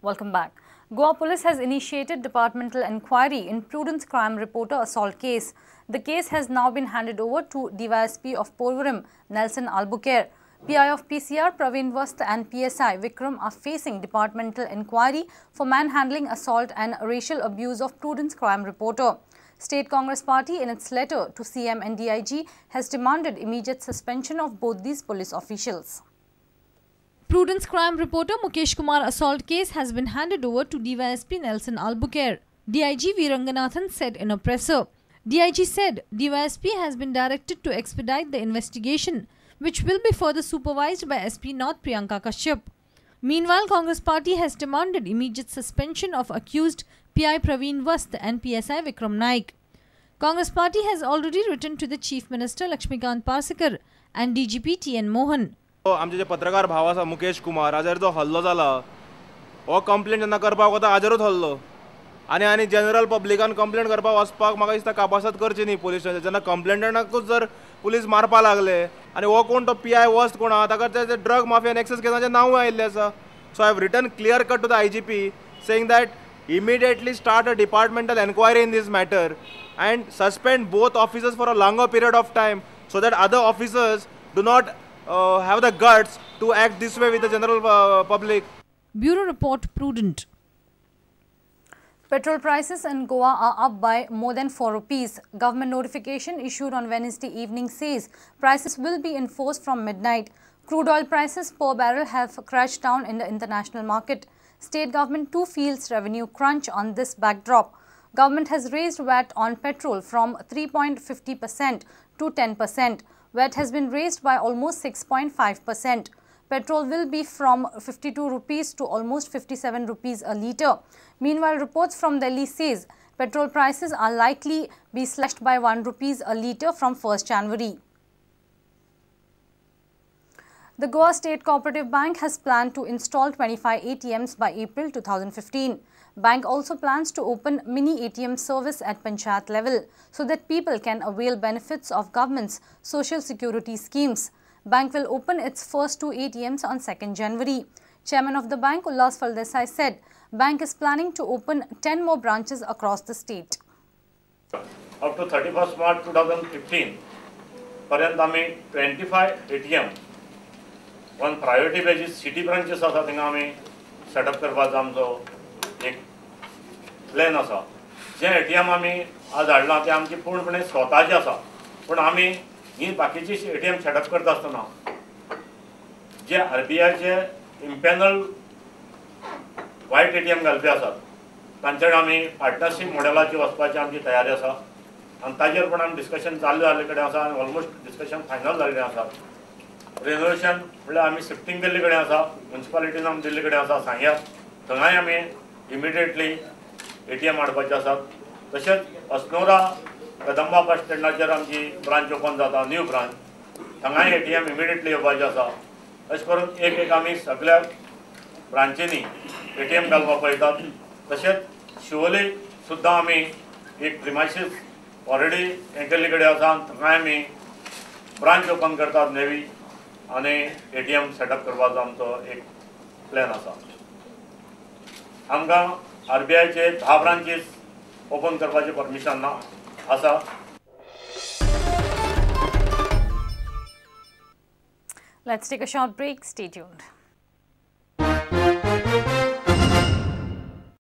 Welcome back. Goa Police has initiated departmental inquiry in Prudent's crime reporter assault case. The case has now been handed over to DYSP of Porvorim, Nelson Albuquerque. PI of PCR, Praveen Vast and PSI, Vikram are facing departmental inquiry for manhandling, assault and racial abuse of Prudent's crime reporter. State Congress Party, in its letter to CM and DIG, has demanded immediate suspension of both these police officials. Prudent's crime reporter Mukesh Kumar assault case has been handed over to DYSP Nelson Albuquerque. DIG Viranganathan said in a presser. DIG said DYSP has been directed to expedite the investigation, which will be further supervised by SP North Priyanka Kashyap. Meanwhile, Congress Party has demanded immediate suspension of accused PI Praveen Vast and PSI Vikram Naik. Congress Party has already written to the Chief Minister Lakshmikant Parsekar and DGP TN Mohan. आमचे जे पत्रकार भाव आसा मुकेश कुमार हाजेर जो hello जाला हो complaint जेन्ना करपाक वता हाजेरूच हल्लो आनी जनरल पब्लिकान कंप्लेंट करपाक वचपाक म्हाका दिसता कापासत करची न्ही पुलीस स्टेशन जेन्ना कंप्लेंटनाकूच जर पुलीस मारपाक लागले आनी हो कोण तो PI वस्ट कोण आहा ताका ते ड्रग माफिया एक्सेस केसाचें नांव आयिल्लें आसा so I have written clear cut to the IGP saying that immediately start a departmental inquiry in this matter and suspend both officers for a longer period of time so that other officers do not have the guts to act this way with the general public. Bureau Report Prudent. Petrol prices in Goa are up by more than 4 rupees. Government notification issued on Wednesday evening says prices will be enforced from midnight. Crude oil prices per barrel have crashed down in the international market. State government too feels revenue crunch on this backdrop. Government has raised VAT on petrol from 3.50% to 10%. VAT has been raised by almost 6.5%. Petrol will be from 52 rupees to almost 57 rupees a litre. Meanwhile, reports from Delhi says petrol prices are likely be slashed by 1 rupees a litre from 1st January. The Goa State Cooperative Bank has planned to install 25 ATMs by April 2015. Bank also plans to open mini ATM service at Panchayat level so that people can avail benefits of government's social security schemes. Bank will open its first 2 ATMs on 2nd January. Chairman of the bank, Ullas Faldesai, said bank is planning to open 10 more branches across the state. Up to 31st March 2015, पर्यंत आमी 25 ATM, one priority basis city branches आसा थिंगा आमी setup करपाचो आमचो एक plan आसा. जे ATM आमी आज हाडला ते आमची पूर्णपणे स्वताची आसा, पण आमी ही बाकीची ATM सेटअप करता आसतना जे RBIचे इम्पॅनल व्हाईट ATM घालपी आसात तांचे कडेन आमी पार्टनरशीप मॉडेलाची वचपाची आमची तयारी आसा आनी ताजेर पण आमी डिस्कशन चालू जाल्ले कडेन आसा आनी ऑलमोस्ट डिस्कशन फायनल जाल्लें आसा. रेनोवेशन म्हणल्यार आमी शिफ्टिंग केल्ले कडेन आसा, म्युनिसिपालिटीन आमी दिल्ले कडेन आसा सांग्यार थंय आमी इमिडिएटली ATM हाडपाचे आसात. तशेंच अस्नोरा कदंबा बस स्टँडाचेर आमची ब्रांच ओपन जाता, न्यू ब्रांच थंय ATM इमिडिएटली येवपाचे आसा. अशें करून एक आमी सगळ्या ब्रांचींनी ATM घालपाक पळयतात. तशेंच शिवोले सुद्दां आमी एक प्रिमायसीस ऑलरेडी हें केल्ले कडेन आसा, थंय आमी ब्रांच ओपन करतात नेवी आनी ATM सेटअप करपाचो आमचो एक प्लॅन आसा. आमकां RBIचे 10 ब्रांचीस ओपन करपाचें परमिशन आसा. Let's take a short break. Stay tuned.